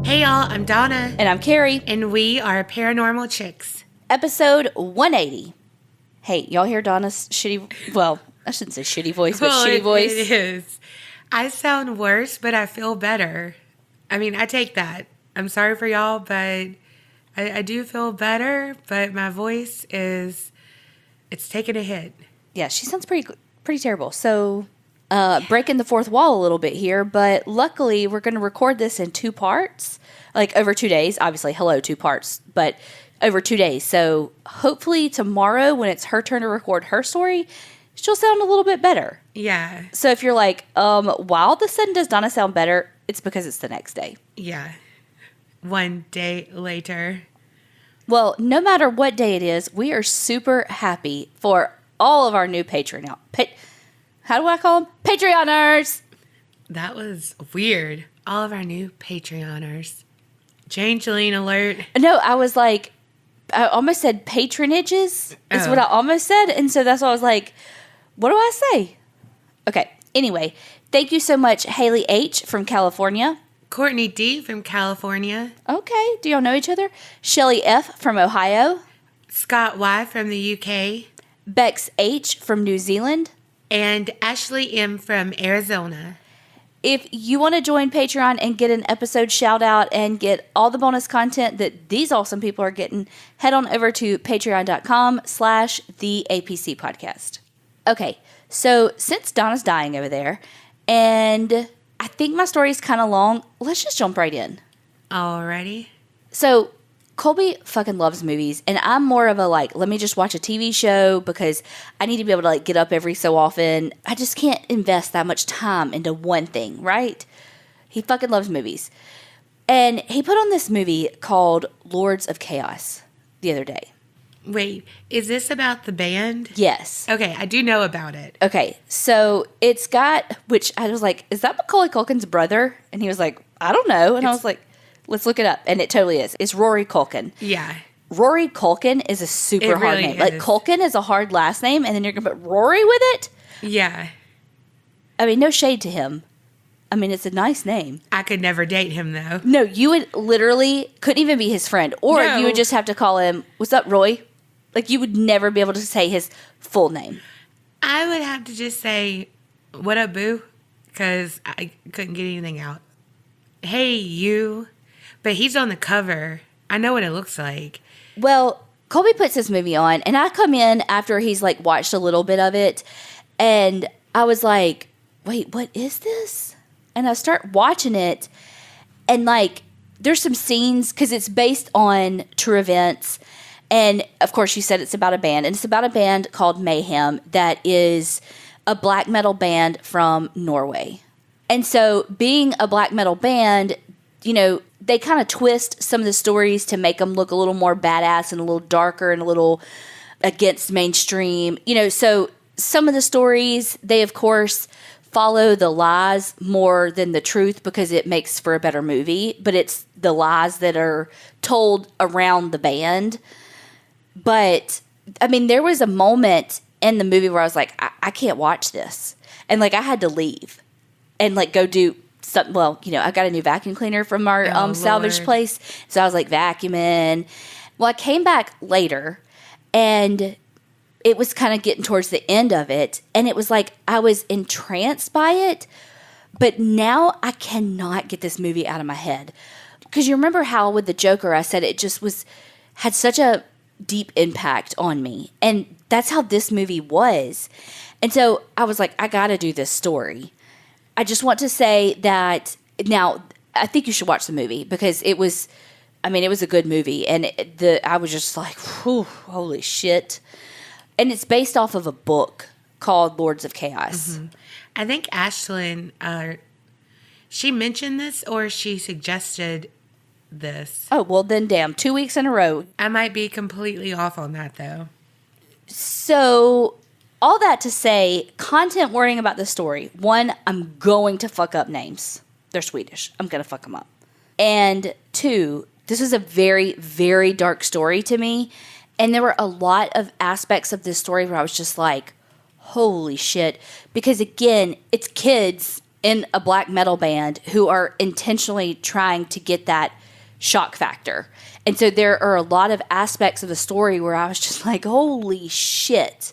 Hey y'all, I'm Donna. And I'm Carrie. And we are Paranormal Chicks. Episode 180. Hey, y'all hear Donna's shitty, well, I shouldn't say shitty voice, but shitty voice. It is. I sound worse, but I feel better. I mean, I take that. I'm sorry for y'all, but I do feel better, but my voice is, it's taking a hit. Yeah, she sounds pretty terrible. So, breaking the fourth wall a little bit here, but luckily we're going to record this in 2 parts, like over 2 days. Obviously, 2 parts, but over 2 days. So hopefully tomorrow when it's her turn to record her story, she'll sound a little bit better. Yeah. So if you're like, why all of a sudden does Donna sound better? It's because it's the next day. Yeah. 1 day later. Well, no matter what day it is, we are super happy for all of our new Patreon. How do I call them? Patreoners! That was weird. All of our new Patreoners. Changeling alert. No, I was like, I almost said patronages is what I almost said. And so that's why I was like, what do I say? Okay. Anyway, thank you so much, Haley H. from California. Courtney D. from California. Okay. Do y'all know each other? Shelly F. from Ohio. Scott Y. from the UK. Bex H. from New Zealand. And Ashley M. from Arizona. If you want to join Patreon and get an episode shout out and get all the bonus content that these awesome people are getting, head on over to patreon.com/the APC podcast. Okay, so since Donna's dying over there, and I think my story is kind of long, let's just jump right in. Alrighty. So Colby fucking loves movies, and I'm more of a let me just watch a TV show because I need to be able to get up every so often. I just can't invest that much time into one thing, right? He fucking loves movies. And he put on this movie called Lords of Chaos the other day. Wait, is this about the band? Yes. Okay, I do know about it. Okay, so it's got, which I was like, is that Macaulay Culkin's brother? And he was like, I don't know. And I was like, let's look it up. And it totally is. It's Rory Culkin. Yeah. Rory Culkin is a super hard name. Like, Culkin is a hard last name, and then you're going to put Rory with it? Yeah. I mean, no shade to him. I mean, it's a nice name. I could never date him, though. No, you would literally, couldn't even be his friend. Or you would just have to call him, what's up, Roy? Like, you would never be able to say his full name. I would have to just say, what up, boo? Because I couldn't get anything out. Hey, you. But he's on the cover. I know what it looks like. Well, Colby puts this movie on, and I come in after he's, watched a little bit of it, and I was like, wait, what is this? And I start watching it, and, there's some scenes, because it's based on true events, and, of course, you said it's about a band, and it's about a band called Mayhem that is a black metal band from Norway. And so, being a black metal band, they kind of twist some of the stories to make them look a little more badass and a little darker and a little against mainstream. So some of the stories, they, of course, follow the lies more than the truth because it makes for a better movie. But it's the lies that are told around the band. But, I mean, there was a moment in the movie where I was like, I can't watch this. And, I had to leave and, go do something. Well, I got a new vacuum cleaner from our salvage place. So I was, vacuuming. Well, I came back later, and it was kind of getting towards the end of it. And it was I was entranced by it. But now I cannot get this movie out of my head. Because you remember how with the Joker, I said it just had such a deep impact on me. And that's how this movie was. And so I was like, I got to do this story. I just want to say that now I think you should watch the movie because it was a good movie. And I was just like, whew, holy shit. And it's based off of a book called Lords of Chaos. Mm-hmm. I think Ashlyn, she mentioned this or she suggested this. Oh, well then damn, 2 weeks in a row. I might be completely off on that though. So, all that to say, content warning about the story. 1, I'm going to fuck up names. They're Swedish. I'm going to fuck them up. And 2, this is a very, very dark story to me. And there were a lot of aspects of this story where I was just like, holy shit. Because again, it's kids in a black metal band who are intentionally trying to get that shock factor. And so there are a lot of aspects of the story where I was just like, holy shit.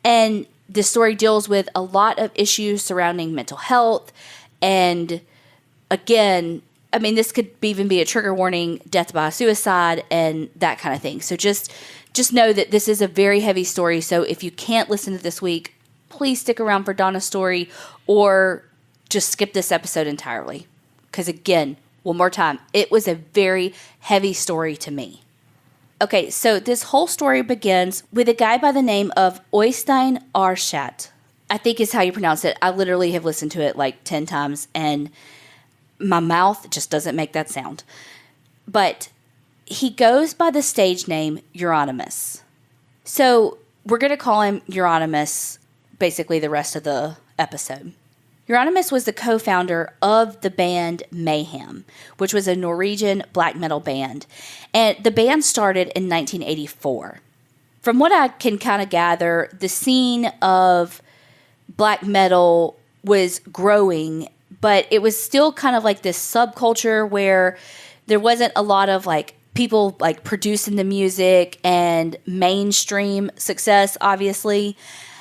And the story deals with a lot of issues surrounding mental health. And again, I mean, this could even be a trigger warning, death by suicide and that kind of thing. So just know that this is a very heavy story. So if you can't listen to this week, please stick around for Donna's story or just skip this episode entirely. Because again, one more time, it was a very heavy story to me. Okay, so this whole story begins with a guy by the name of Oystein Arshat. I think is how you pronounce it. I literally have listened to it like 10 times and my mouth just doesn't make that sound. But he goes by the stage name Euronymous. So we're going to call him Euronymous basically the rest of the episode. Euronymous was the co-founder of the band Mayhem, which was a Norwegian black metal band. And the band started in 1984. From what I can kind of gather, the scene of black metal was growing, but it was still kind of like this subculture where there wasn't a lot of like people like producing the music and mainstream success, obviously.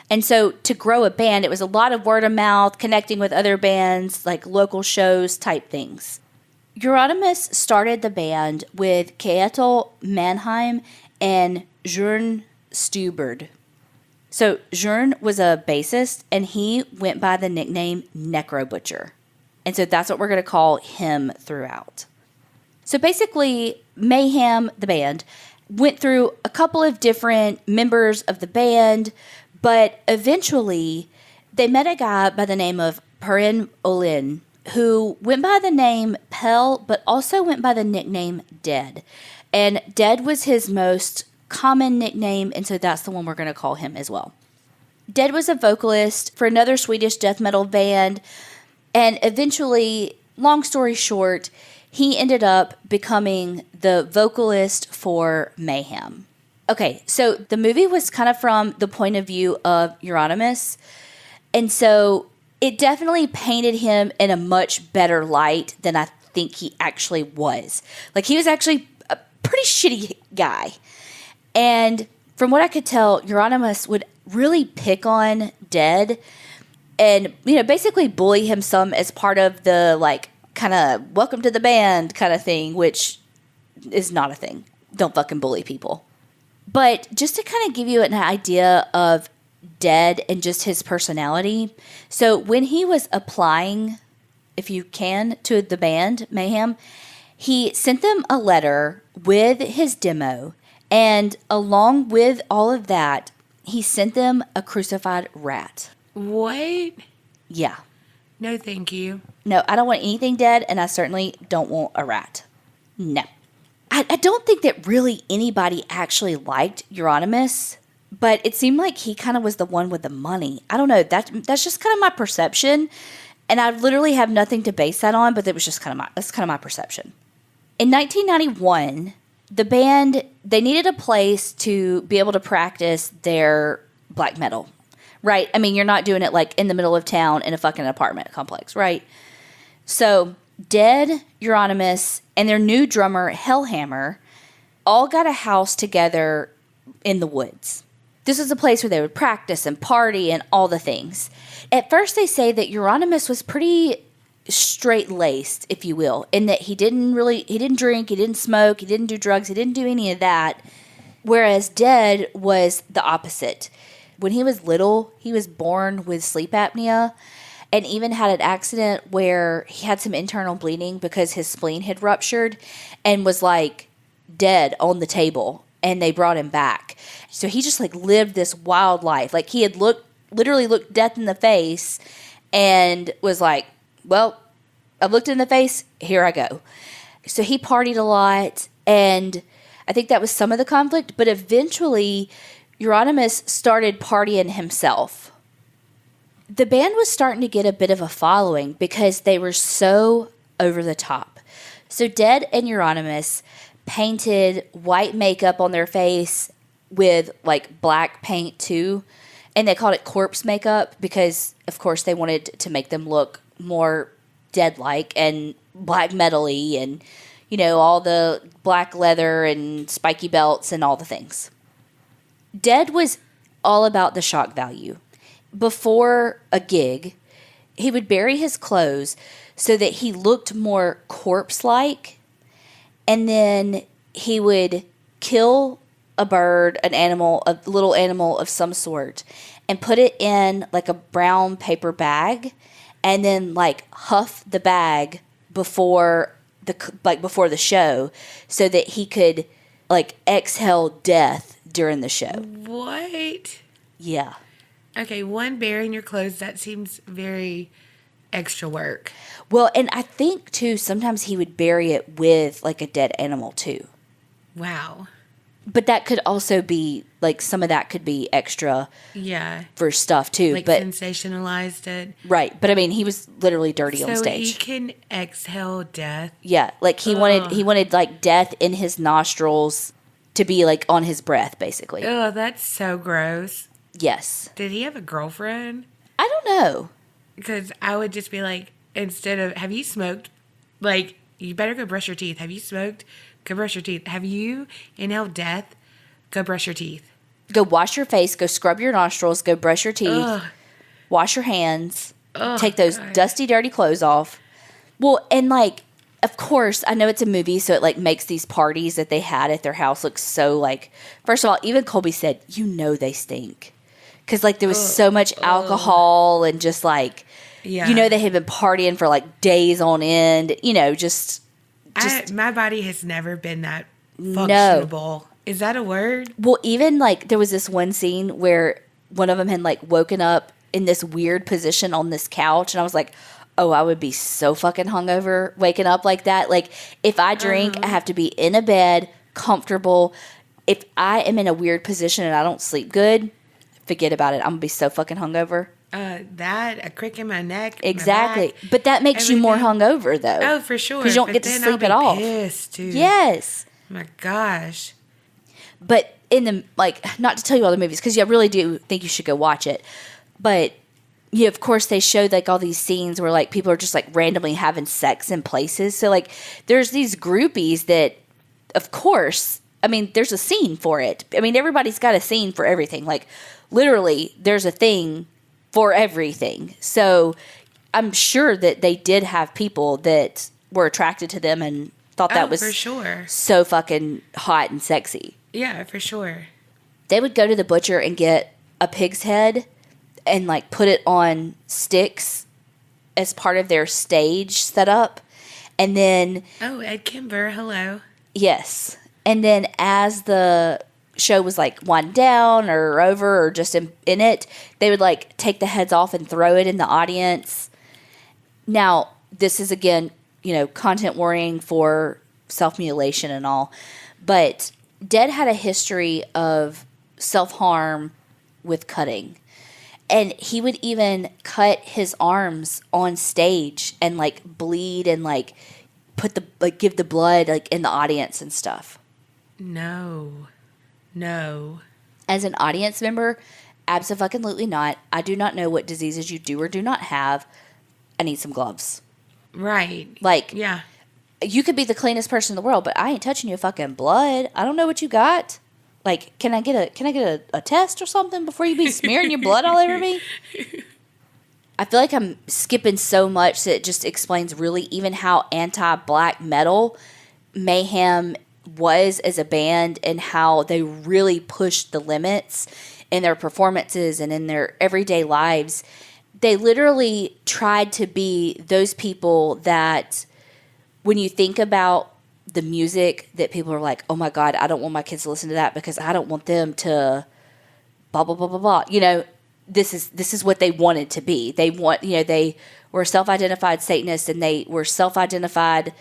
And so to grow a band, it was a lot of word of mouth, connecting with other bands, like local shows type things. Euronymous started the band with Kjetil Mannheim and Jørn Stubberud. So Jørn was a bassist, and he went by the nickname Necro Butcher. And so that's what we're going to call him throughout. So basically, Mayhem, the band, went through a couple of different members of the band, but eventually they met a guy by the name of Perrin Olin, who went by the name Pell, but also went by the nickname Dead. And Dead was his most common nickname, and so that's the one we're going to call him as well. Dead was a vocalist for another Swedish death metal band, and eventually, long story short, he ended up becoming the vocalist for Mayhem. Okay, so the movie was kind of from the point of view of Euronymous, and so it definitely painted him in a much better light than I think he actually was. Like, he was actually a pretty shitty guy. And from what I could tell, Euronymous would really pick on Dead and, you know, basically bully him some as part of the, like, kind of welcome to the band kind of thing, which is not a thing. Don't fucking bully people. But just to kind of give you an idea of Dead and just his personality. So when he was applying, if you can, to the band Mayhem, he sent them a letter with his demo. And along with all of that, he sent them a crucified rat. What? Yeah. No, thank you. No, I don't want anything dead, and I certainly don't want a rat. No. I don't think that really anybody actually liked Euronymous, but it seemed like he kind of was the one with the money. I don't know. That's just kind of my perception, and I literally have nothing to base that on, but that's kind of my perception. In 1991, the band, they needed a place to be able to practice their black metal, right? I mean, you're not doing it like in the middle of town in a fucking apartment complex, right? So Dead, Euronymous, and their new drummer, Hellhammer, all got a house together in the woods. This was a place where they would practice and party and all the things. At first, they say that Euronymous was pretty straight-laced, if you will, in that he didn't drink, he didn't smoke, he didn't do drugs, he didn't do any of that, whereas Dead was the opposite. When he was little, he was born with sleep apnea and even had an accident where he had some internal bleeding because his spleen had ruptured and was like dead on the table, and they brought him back. So he just like lived this wild life. Like, he had literally looked death in the face and was like, well, I've looked in the face, here I go. So he partied a lot, and I think that was some of the conflict, but eventually Euronymous started partying himself. The band was starting to get a bit of a following because they were so over the top. So Dead and Euronymous painted white makeup on their face with like black paint too, and they called it corpse makeup because, of course, they wanted to make them look more Dead-like and black metal-y and, you know, all the black leather and spiky belts and all the things. Dead was all about the shock value. Before a gig, he would bury his clothes so that he looked more corpse-like, and then he would kill a bird, an animal, a little animal of some sort, and put it in like a brown paper bag, and then like huff the bag before the show, so that he could like exhale death during the show. What? Yeah. Okay, one, burying your clothes, that seems very extra work. Well, and I think too, sometimes he would bury it with like a dead animal too. Wow. But that could also be like, some of that could be extra, yeah, for stuff too. Like but sensationalized it. Right, but I mean, he was literally dirty on So stage. he can exhale death. Yeah, like he wanted like death in his nostrils to be like on his breath, basically. Oh, that's so gross. Yes. Did he have a girlfriend? I don't know. Because I would just be like, instead of, have you smoked? Like, you better go brush your teeth. Have you smoked? Go brush your teeth. Have you inhaled death? Go brush your teeth. Go wash your face. Go scrub your nostrils. Go brush your teeth. Ugh. Wash your hands. Ugh, take those God. dusty, dirty clothes off. Well, and like, of course, I know it's a movie, so it like makes these parties that they had at their house look so like, first of all, even Colby said, you know they stink. Because like there was so much alcohol and just like, Yeah. you know, they had been partying for like days on end, you know, just my body has never been that functionable. Is that a word? Well, even like there was this one scene where one of them had like woken up in this weird position on this couch, and I was like, oh, I would be so fucking hungover waking up like that. Like if I drink, I have to be in a bed, comfortable. If I am in a weird position and I don't sleep good, forget about it. I'm gonna be so fucking hungover. A crick in my neck. Exactly. My back, but that makes you more hungover though. Oh, for sure. Because you don't get to then sleep I'll be at all. Pissed too. Yes. My gosh. But in the, like, not to tell you all the movies, because I really do think you should go watch it. But, yeah, of course, they showed, like, all these scenes where, like, people are just, like, randomly having sex in places. So, like, there's these groupies that, of course, I mean, there's a scene for it. I mean, everybody's got a scene for everything. Like, literally, there's a thing for everything. So, I'm sure that they did have people that were attracted to them and thought that was for sure. so fucking hot and sexy. Yeah, for sure. They would go to the butcher and get a pig's head and like put it on sticks as part of their stage setup. And then Ed Kimber, hello. yes. And then as the show was like winding down or over or just in it, they would like take the heads off and throw it in the audience. Now, this is again, you know, content warning for self-mutilation and all, but Dead had a history of self-harm with cutting. And he would even cut his arms on stage and like bleed and like give the blood like in the audience and stuff. No. As an audience member, abso-fucking-lutely not. I do not know what diseases you do or do not have. I need some gloves. Right. Like, yeah. You could be the cleanest person in the world, but I ain't touching your fucking blood. I don't know what you got. Like, can I get a test or something before you be smearing your blood all over me? I feel like I'm skipping so much that it just explains really even how anti-black metal Mayhem was as a band and how they really pushed the limits in their performances and in their everyday lives. They literally tried to be those people that when you think about the music that people are like, oh my God, I don't want my kids to listen to that because I don't want them to blah, blah, blah, blah, blah. You know, this is what they wanted to be. They were self-identified Satanists and they were self-identified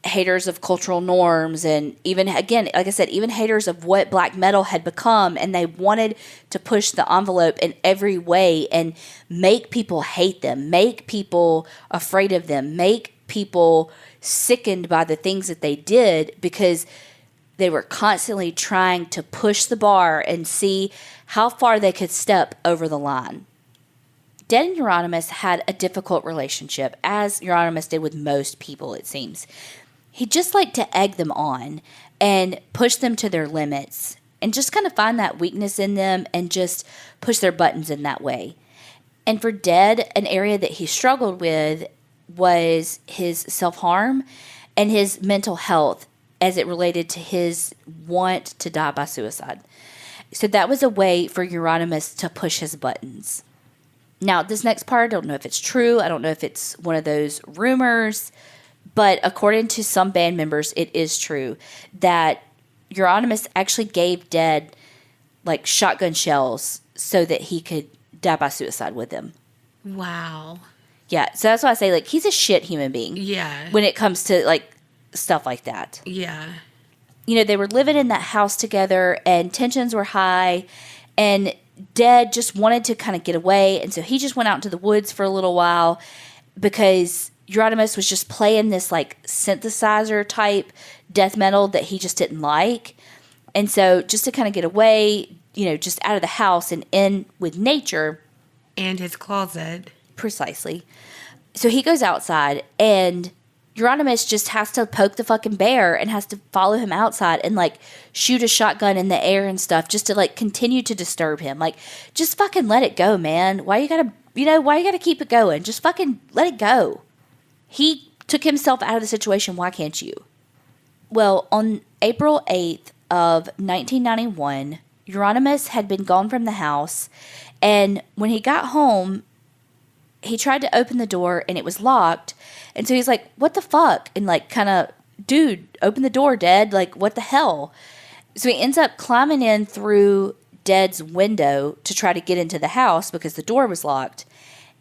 haters of cultural norms and even, again, like I said, even haters of what black metal had become, and they wanted to push the envelope in every way and make people hate them, make people afraid of them, make people sickened by the things that they did because they were constantly trying to push the bar and see how far they could step over the line. Dead and Euronymous had a difficult relationship, as Euronymous did with most people, it seems. He just liked to egg them on and push them to their limits and just kind of find that weakness in them and just push their buttons in that way. And for Dead, an area that he struggled with was his self-harm and his mental health as it related to his want to die by suicide. So that was a way for Euronymous to push his buttons. Now, this next part, I don't know if it's true. I don't know if it's one of those rumors. But according to some band members, it is true that Euronymous actually gave Dead, like, shotgun shells so that he could die by suicide with them. Wow. Yeah, so that's why I say, like, he's a shit human being. Yeah. When it comes to, like, stuff like that. Yeah. You know, they were living in that house together and tensions were high and Dead just wanted to kind of get away. And so he just went out into the woods for a little while because Euronymous was just playing this like synthesizer type death metal that he just didn't like. And so just to kind of get away, you know, just out of the house and in with nature. And his closet. Precisely. So he goes outside and Euronymous just has to poke the fucking bear and has to follow him outside and like shoot a shotgun in the air and stuff just to like continue to disturb him. Like, just fucking let it go, man. Why you gotta keep it going? Just fucking let it go. He took himself out of the situation. Why can't you? Well, on April 8th of 1991, Euronymous had been gone from the house, and when he got home, he tried to open the door and it was locked. And so he's like, what the fuck? And like, kind of, dude, open the door, Dead. Like, what the hell? So he ends up climbing in through Dead's window to try to get into the house because the door was locked.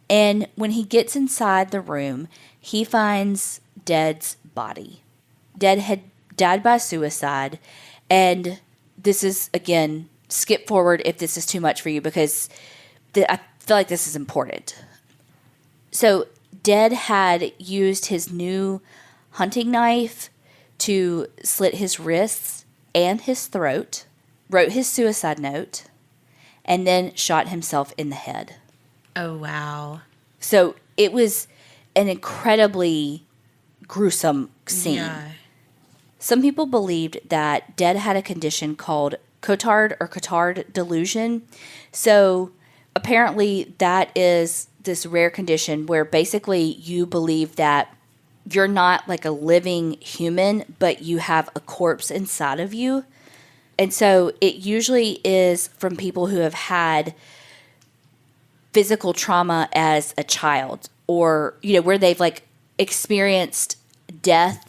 And when he gets inside the room, he finds Dead's body. Dead had died by suicide. And this is, again, skip forward if this is too much for you because I feel like this is important. So Dead had used his new hunting knife to slit his wrists and his throat, wrote his suicide note, and then shot himself in the head. Oh, wow. So it was an incredibly gruesome scene. Yeah. Some people believed that Dead had a condition called Cotard delusion. So apparently that is this rare condition where basically you believe that you're not like a living human, but you have a corpse inside of you. And so it usually is from people who have had physical trauma as a child or, you know, where they've like experienced death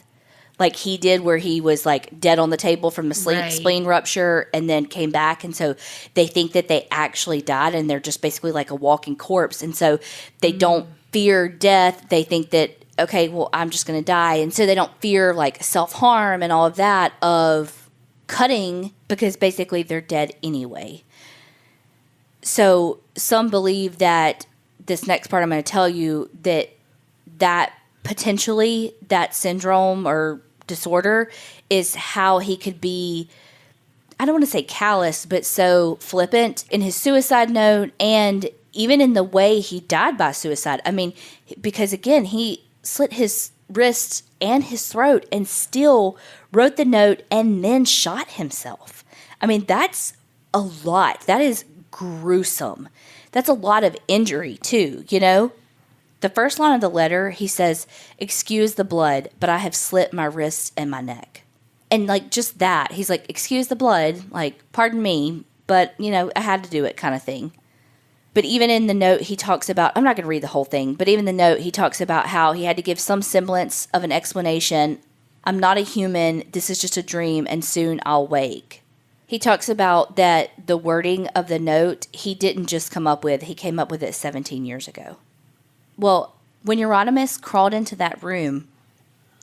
like he did where he was like dead on the table from the spleen rupture and then came back. And so they think that they actually died and they're just basically like a walking corpse. And so they don't fear death. They think that, okay, well, I'm just going to die. And so they don't fear like self-harm and all of that of cutting because basically they're dead anyway. So some believe that this next part I'm going to tell you that potentially that syndrome or disorder is how he could be, I don't want to say callous, but so flippant in his suicide note and even in the way he died by suicide. I mean, because again, he slit his wrists and his throat and still wrote the note and then shot himself. I mean, that's a lot. That is gruesome. That's a lot of injury too, you know? The first line of the letter, he says, "Excuse the blood, but I have slit my wrists and my neck." And like just that, he's like, "Excuse the blood, like, pardon me, but, you know, I had to do it," kind of thing. But even in the note, he talks about, I'm not going to read the whole thing, but even the note, he talks about how he had to give some semblance of an explanation. "I'm not a human, this is just a dream, and soon I'll wake." He talks about that the wording of the note, he didn't just come up with, he came up with it 17 years ago. Well, when Euronymous crawled into that room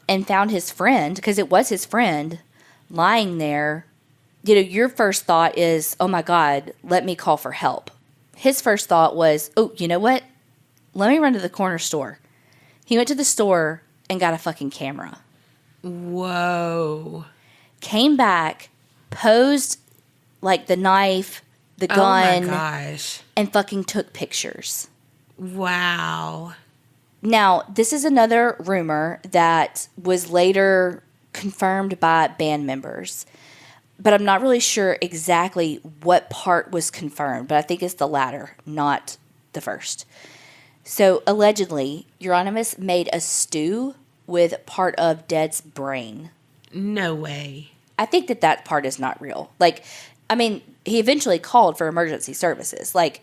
and found his friend, because it was his friend, lying there, you know, your first thought is, oh my God, let me call for help. His first thought was, oh, you know what? Let me run to the corner store. He went to the store and got a fucking camera. Whoa. Came back, posed like the knife, the gun, oh my gosh, and fucking took pictures. Wow. Now, this is another rumor that was later confirmed by band members, but I'm not really sure exactly what part was confirmed, but I think it's the latter, not the first. So, allegedly, Euronymous made a stew with part of Dead's brain. No way. I think that part is not real. Like, I mean, he eventually called for emergency services. Like,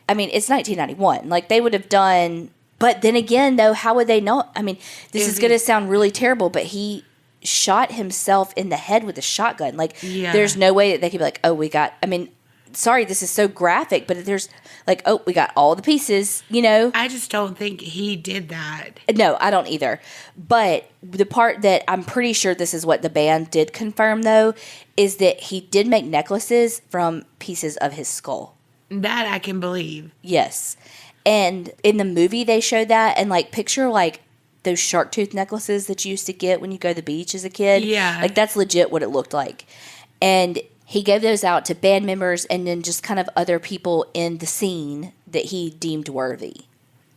I mean, it's 1991. Like, they would have done... But then again, though, how would they know? I mean, this is going to sound really terrible, but he shot himself in the head with a shotgun. Like, there's no way that they could be like, oh, we got... I mean, sorry, this is so graphic, but there's like, oh, we got all the pieces, you know? I just don't think he did that. No, I don't either. But the part that I'm pretty sure this is what the band did confirm, though, is that he did make necklaces from pieces of his skull. That I can believe. Yes. And in the movie, they showed that. And, like, picture, like, those shark tooth necklaces that you used to get when you go to the beach as a kid. Yeah. Like, that's legit what it looked like. And he gave those out to band members and then just kind of other people in the scene that he deemed worthy.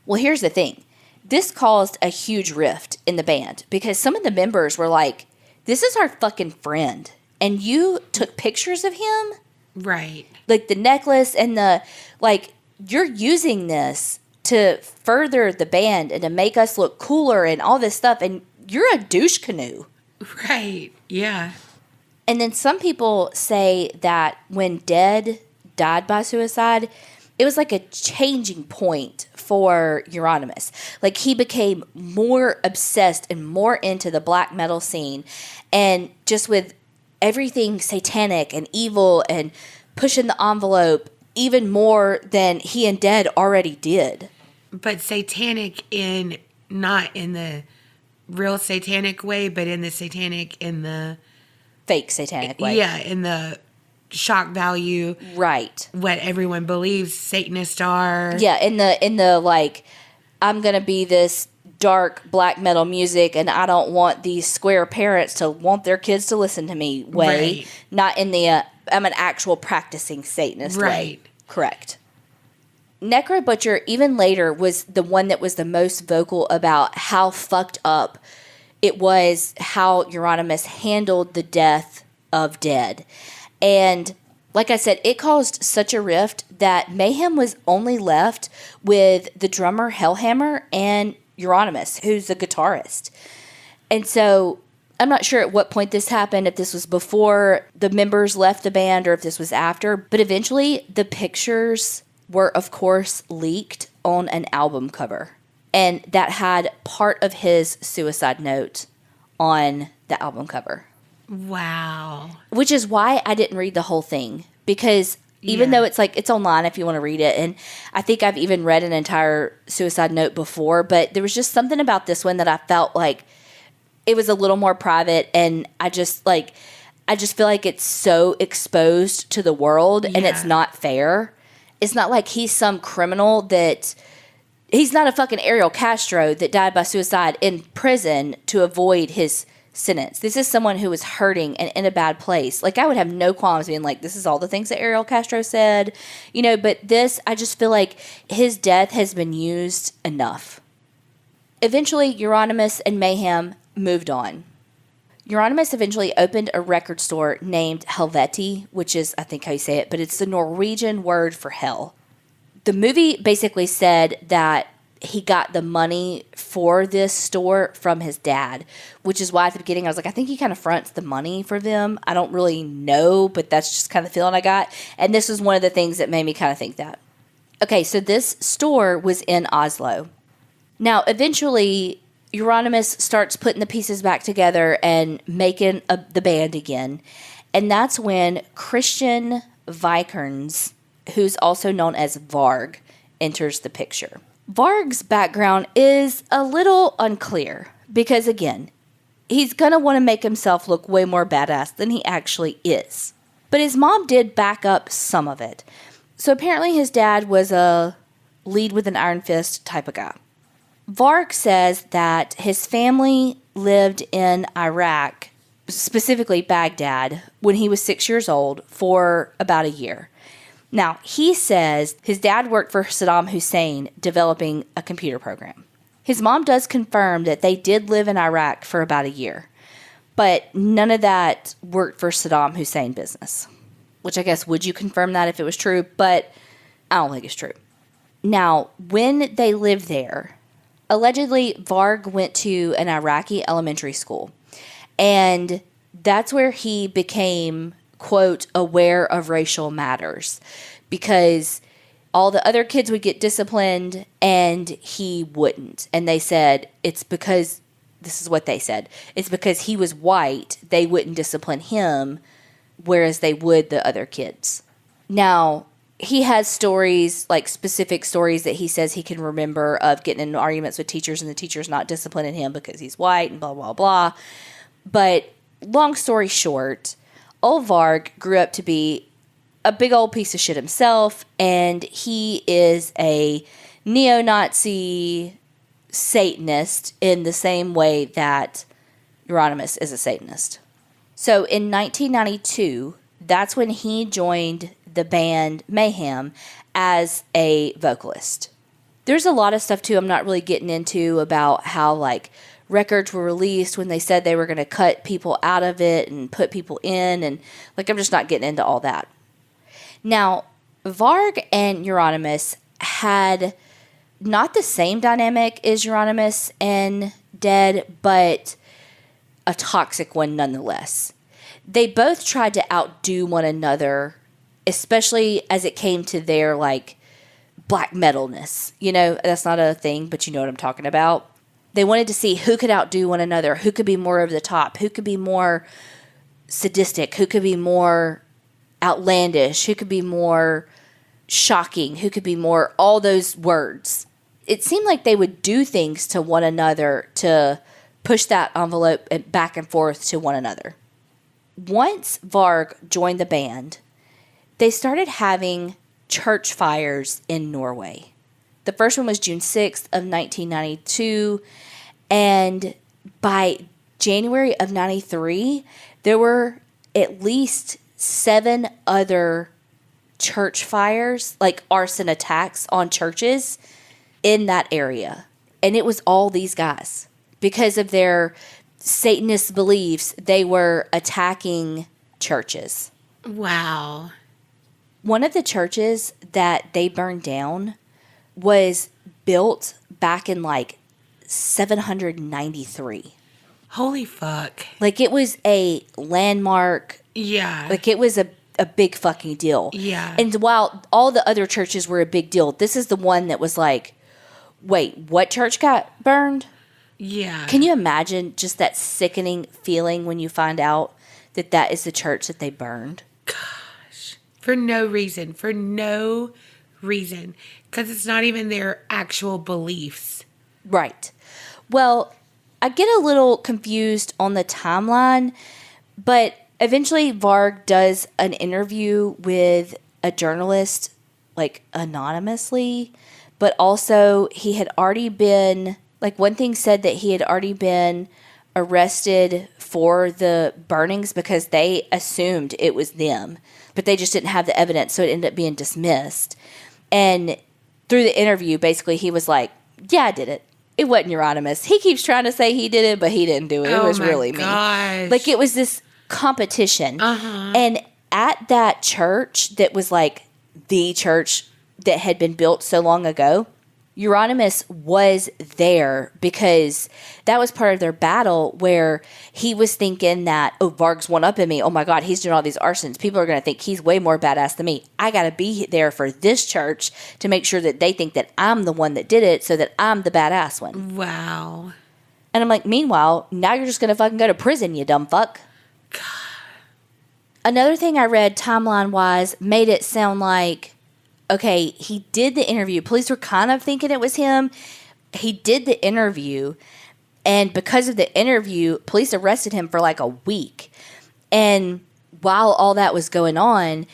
Well, here's the thing. This caused a huge rift in the band because some of the members were like, this is our fucking friend. And you took pictures of him? Right. Like the necklace and the, like, you're using this to further the band and to make us look cooler and all this stuff. And you're a douche canoe. Right. Yeah. And then some people say that when Dead died by suicide, it was like a changing point for Euronymous. Like, he became more obsessed and more into the black metal scene. And just with everything satanic and evil and pushing the envelope even more than he and Dead already did. But satanic in, not in the real satanic way, but in the satanic in the... fake satanic way. Yeah, in the shock value. Right. What everyone believes Satanists are. Yeah, in the like, I'm going to be this dark black metal music and I don't want these square parents to want their kids to listen to me way. Right. Not in the, I'm an actual practicing Satanist way. Right. Correct. Necro Butcher, even later, was the one that was the most vocal about how fucked up it was how Euronymous handled the death of Dead. And like I said, it caused such a rift that Mayhem was only left with the drummer Hellhammer and Euronymous, who's the guitarist. And so I'm not sure at what point this happened, if this was before the members left the band or if this was after. But eventually the pictures were, of course, leaked on an album cover. And that had part of his suicide note on the album cover. Wow. Which is why I didn't read the whole thing. Because even though it's like, it's online if you want to read it. And I think I've even read an entire suicide note before. But there was just something about this one that I felt like it was a little more private. And I just feel like it's so exposed to the world. And it's not fair. It's not like he's some criminal that... He's not a fucking Ariel Castro that died by suicide in prison to avoid his sentence. This is someone who was hurting and in a bad place. Like, I would have no qualms being like, this is all the things that Ariel Castro said. You know, but this, I just feel like his death has been used enough. Eventually, Euronymous and Mayhem moved on. Euronymous eventually opened a record store named Helveti, which is, I think how you say it, but it's the Norwegian word for hell. The movie basically said that he got the money for this store from his dad, which is why at the beginning I was like, I think he kind of fronts the money for them. I don't really know, but that's just kind of the feeling I got. And this was one of the things that made me kind of think that. Okay, so this store was in Oslo. Now, eventually, Euronymous starts putting the pieces back together and making the band again. And that's when Christian Vikrans, who's also known as Varg, enters the picture. Varg's background is a little unclear because, again, he's going to want to make himself look way more badass than he actually is. But his mom did back up some of it. So apparently his dad was a lead with an iron fist type of guy. Varg says that his family lived in Iraq, specifically Baghdad, when he was 6 years old for about a year. Now, he says his dad worked for Saddam Hussein developing a computer program. His mom does confirm that they did live in Iraq for about a year, but none of that worked for Saddam Hussein business. Which I guess, would you confirm that if it was true? But I don't think it's true. Now, when they lived there, allegedly Varg went to an Iraqi elementary school. And that's where he became, quote, aware of racial matters. Because all the other kids would get disciplined and he wouldn't. And they said it's because, this is what they said, it's because he was white, they wouldn't discipline him, whereas they would the other kids. Now, he has stories, like specific stories that he says he can remember of getting in arguments with teachers and the teachers not disciplining him because he's white and blah, blah, blah. But long story short, old Varg grew up to be a big old piece of shit himself, and he is a neo-Nazi Satanist in the same way that Euronymous is a Satanist. So in 1992, that's when he joined the band Mayhem as a vocalist. There's a lot of stuff, too, I'm not really getting into about how, like, records were released when they said they were going to cut people out of it and put people in, and, like, I'm just not getting into all that. Now, Varg and Euronymus had not the same dynamic as Euronymous and Dead, but a toxic one nonetheless. They both tried to outdo one another, especially as it came to their, like, black metalness. You know, that's not a thing, but you know what I'm talking about. They wanted to see who could outdo one another, who could be more over the top, who could be more sadistic, who could be more outlandish, who could be more shocking, who could be more, all those words. It seemed like they would do things to one another to push that envelope back and forth to one another. Once Varg joined the band, they started having church fires in Norway. The first one was June 6th of 1992, and by January of 93, there were at least 7 other church fires, like arson attacks on churches in that area. And it was all these guys. Because of their Satanist beliefs, they were attacking churches. Wow. One of the churches that they burned down was built back in like 793. Holy fuck. Like, it was a landmark. Yeah. Like, it was a big fucking deal. Yeah. And while all the other churches were a big deal, this is the one that was like, wait, what church got burned? Yeah. Can you imagine just that sickening feeling when you find out that that is the church that they burned? Gosh. For no reason. For no reason. Because it's not even their actual beliefs. Right. Well, I get a little confused on the timeline, but eventually Varg does an interview with a journalist, like anonymously, but also he had already been, like, one thing said that he had already been arrested for the burnings because they assumed it was them, but they just didn't have the evidence, so it ended up being dismissed. And through the interview, basically, he was like, yeah, I did it. It wasn't Euronymous. He keeps trying to say he did it, but he didn't do it. It was really me. Like, it was this competition. Uh-huh. And at that church that was like the church that had been built so long ago, Euronymous was there because that was part of their battle where he was thinking that, oh, Varg's one up in me. Oh my God, he's doing all these arsons. People are going to think he's way more badass than me. I got to be there for this church to make sure that they think that I'm the one that did it so that I'm the badass one. Wow. And I'm like, meanwhile, now you're just going to fucking go to prison, you dumb fuck. God. Another thing I read timeline-wise made it sound like, okay, he did the interview. Police were kind of thinking it was him. He did the interview, and because of the interview, police arrested him for like a week. And while all that was going on,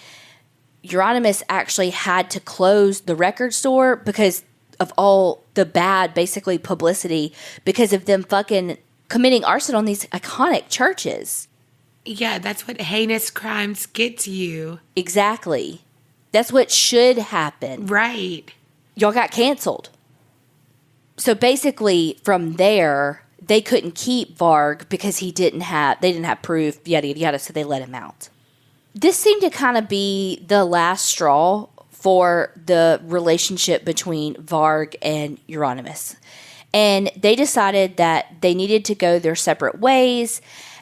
Euronymous actually had to close the record store because of all the bad, basically, publicity because of them fucking committing arson on these iconic churches. Yeah, that's what heinous crimes get to you. Exactly. That's what should happen. Right. Y'all got canceled. So basically, from there, they couldn't keep Varg because they didn't have proof, yada, yada, yada, so they let him out. This seemed to kind of be the last straw for the relationship between Varg and Euronymous. And they decided that they needed to go their separate ways.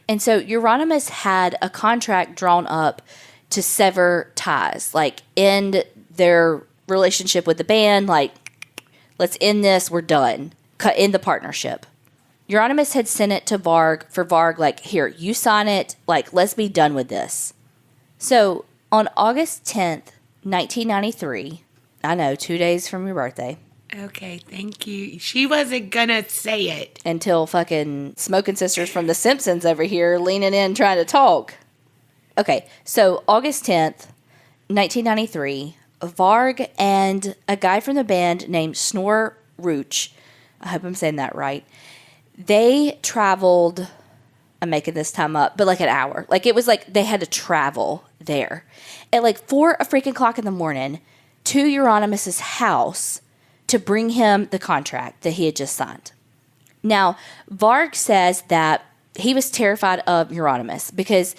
And so Euronymous had a contract drawn up to sever ties, like end their relationship with the band, like, let's end this, we're done. End the partnership. Euronymous had sent it to Varg for Varg, like, here, you sign it, like, let's be done with this. So, on August 10th, 1993, I know, 2 days from your birthday. Okay, thank you. She wasn't gonna say it. Until fucking Smoking Sisters from The Simpsons over here leaning in trying to talk. Okay, so August 10th, 1993, Varg and a guy from the band named Snor Rooch, I hope I'm saying that right, they traveled, I'm making this time up, but like an hour. Like, it was like they had to travel there at like 4 o'clock in the morning to Euronymous' house to bring him the contract that he had just signed. Now, Varg says that he was terrified of Euronymous because,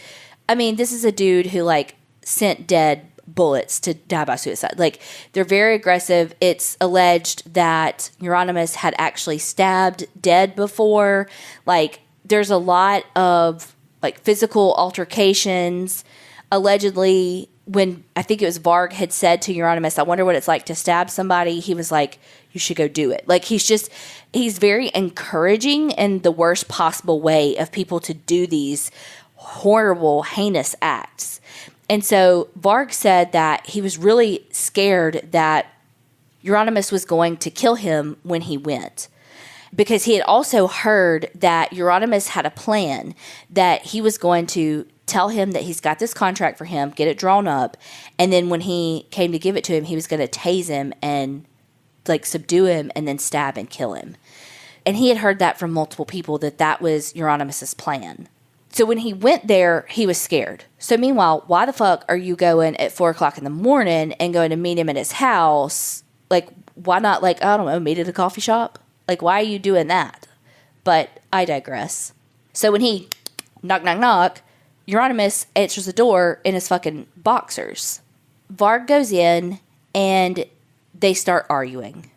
I mean, this is a dude who, like, sent dead bullets to die by suicide. Like, they're very aggressive. It's alleged that Euronymous had actually stabbed dead before. Like, there's a lot of, like, physical altercations. Allegedly, when I think it was Varg had said to Euronymous, I wonder what it's like to stab somebody, he was like, you should go do it. Like, he's very encouraging in the worst possible way of people to do these horrible, heinous acts. And so Varg said that he was really scared that Euronymous was going to kill him when he went. Because he had also heard that Euronymous had a plan that he was going to tell him that he's got this contract for him, get it drawn up, and then when he came to give it to him, he was going to tase him and, like, subdue him and then stab and kill him. And he had heard that from multiple people, that was Euronymous' plan. So when he went there, he was scared. So meanwhile, why the fuck are you going at 4 o'clock in the morning and going to meet him at his house? Like, why not, like, I don't know, meet at a coffee shop? Like, why are you doing that? But I digress. So when he knock, knock, knock, Euronymous answers the door in his fucking boxers. Varg goes in and they start arguing.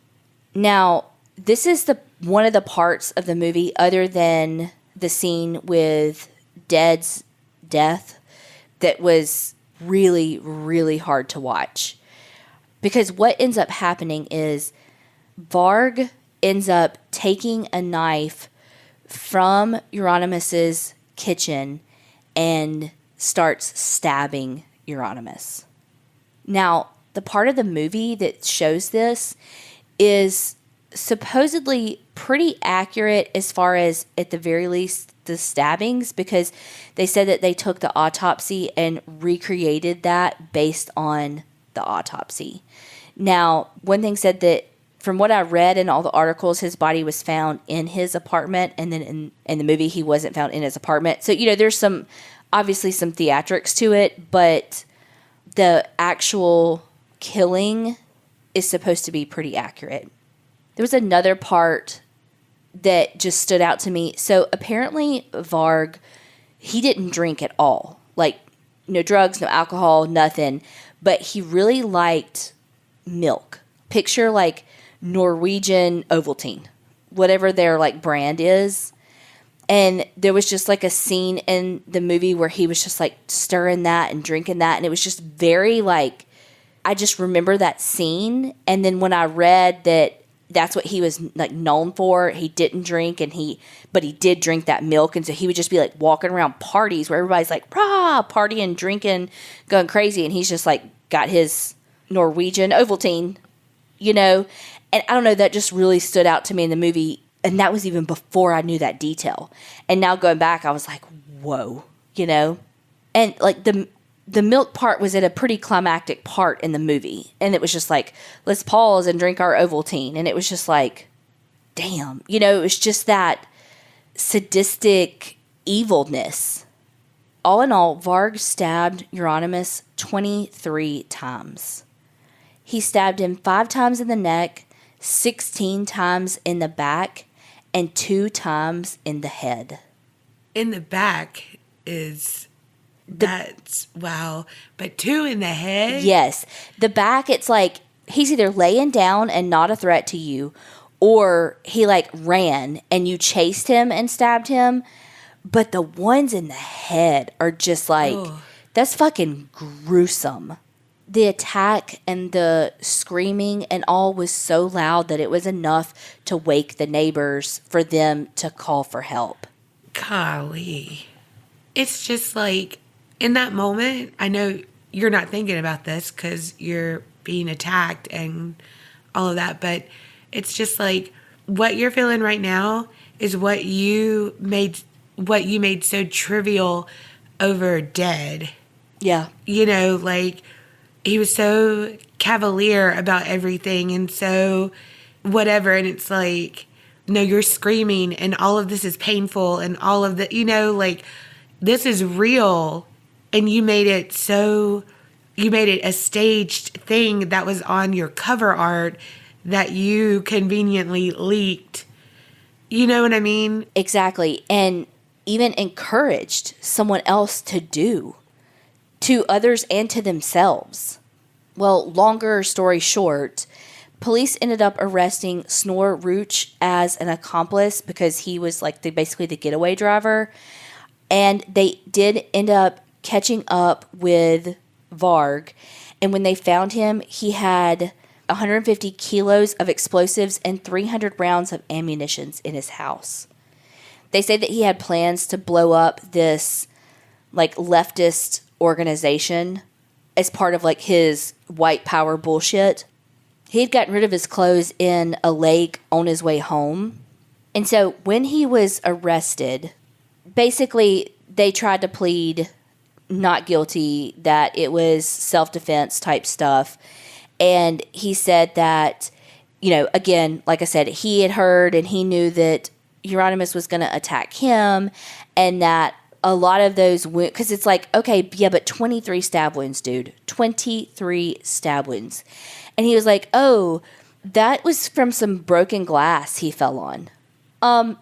Now, this is one of the parts of the movie, other than the scene with Dead's death, that was really, really hard to watch. Because what ends up happening is Varg ends up taking a knife from Euronymous' kitchen and starts stabbing Euronymous. Now, the part of the movie that shows this is supposedly pretty accurate as far as, at the very least, the stabbings, because they said that they took the autopsy and recreated that based on the autopsy. Now, one thing said that, from what I read in all the articles, his body was found in his apartment, and then in the movie, he wasn't found in his apartment. So, there's obviously some theatrics to it, but the actual killing is supposed to be pretty accurate. There was another part that just stood out to me. So apparently Varg, he didn't drink at all. Like, no drugs, no alcohol, nothing. But he really liked milk. Picture, like, Norwegian Ovaltine, whatever their, like, brand is. And there was just, like, a scene in the movie where he was just, like, stirring that and drinking that. And it was just very, like, I just remember that scene. And then when I read that that's what he was, like, known for, he didn't drink, but he did drink that milk. And so he would just be, like, walking around parties where everybody's, like, rah, partying, drinking, going crazy. And he's just, like, got his Norwegian Ovaltine, And I don't know, that just really stood out to me in the movie. And that was even before I knew that detail. And now going back, I was like, whoa, And, like, the milk part was at a pretty climactic part in the movie. And it was just like, let's pause and drink our Ovaltine. And it was just like, damn. It was just that sadistic evilness all in all, Varg stabbed Euronymous 23 times. He stabbed him 5 times in the neck, 16 times in the back, and 2 times in the head. In the back that's wow. But 2 in the head? Yes. The back, it's like he's either laying down and not a threat to you, or he like ran and you chased him and stabbed him. But the ones in the head are just like, that's fucking gruesome. The attack and the screaming and all was so loud that it was enough to wake the neighbors for them to call for help. Golly. It's just like, in that moment, I know you're not thinking about this because you're being attacked and all of that, but it's just like what you're feeling right now is what you made so trivial over dead. Yeah. You know, like, he was so cavalier about everything and so whatever. And it's like, no, you're screaming and all of this is painful and all of the, you know, like, this is real. And you made it a staged thing that was on your cover art that you conveniently leaked. You know what I mean? Exactly. And even encouraged someone else to do to others and to themselves. Well, longer story short, police ended up arresting Snor Rooch as an accomplice because he was like basically the getaway driver. And they did end up catching up with Varg. And when they found him, he had 150 kilos of explosives and 300 rounds of ammunition in his house. They say that he had plans to blow up this like leftist organization as part of like his white power bullshit. He had gotten rid of his clothes in a lake on his way home. And so when he was arrested, basically they tried to plead not guilty, that it was self-defense type stuff. And he said that, you know, again, like I said, he had heard and he knew that Euronymous was going to attack him, and that a lot of those wounds, because it's like, okay, yeah, but 23 stab wounds, dude. 23 stab wounds. And he was like, oh, that was from some broken glass he fell on.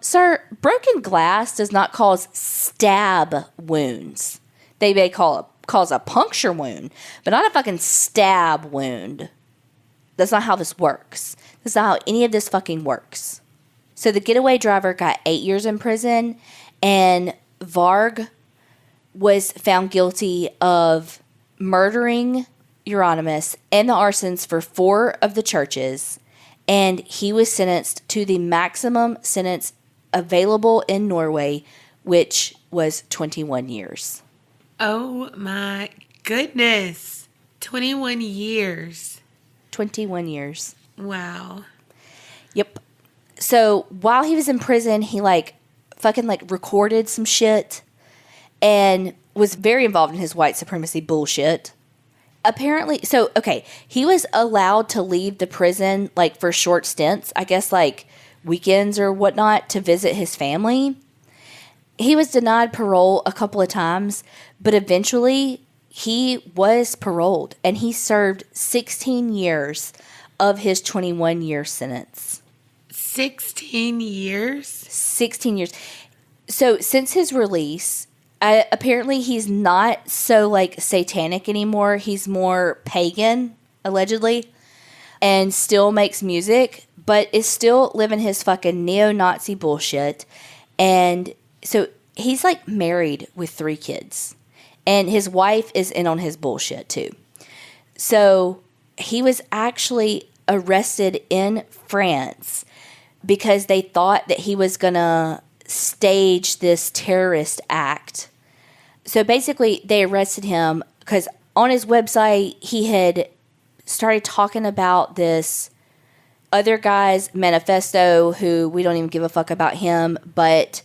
Sir, broken glass does not cause stab wounds. They may cause a puncture wound, but not a fucking stab wound. That's not how this works. That's not how any of this fucking works. So the getaway driver got 8 years in prison, and Varg was found guilty of murdering Euronymous and the arsons for 4 of the churches, and he was sentenced to the maximum sentence available in Norway, which was 21 years. Oh my goodness. 21 years. 21 years. Wow. Yep. So while he was in prison, he fucking recorded some shit and was very involved in his white supremacy bullshit. Apparently, so, okay, he was allowed to leave the prison, for short stints, I guess, weekends or whatnot, to visit his family. He was denied parole a couple of times, but eventually he was paroled, and he served 16 years of his 21-year sentence. 16 years? 16 years. So, since his release, apparently he's not so satanic anymore. He's more pagan, allegedly, and still makes music, but is still living his fucking neo-Nazi bullshit. And so he's married with 3 kids, and his wife is in on his bullshit too. So he was actually arrested in France because they thought that he was gonna stage this terrorist act. So basically they arrested him because on his website he had started talking about this other guy's manifesto, who we don't even give a fuck about him, but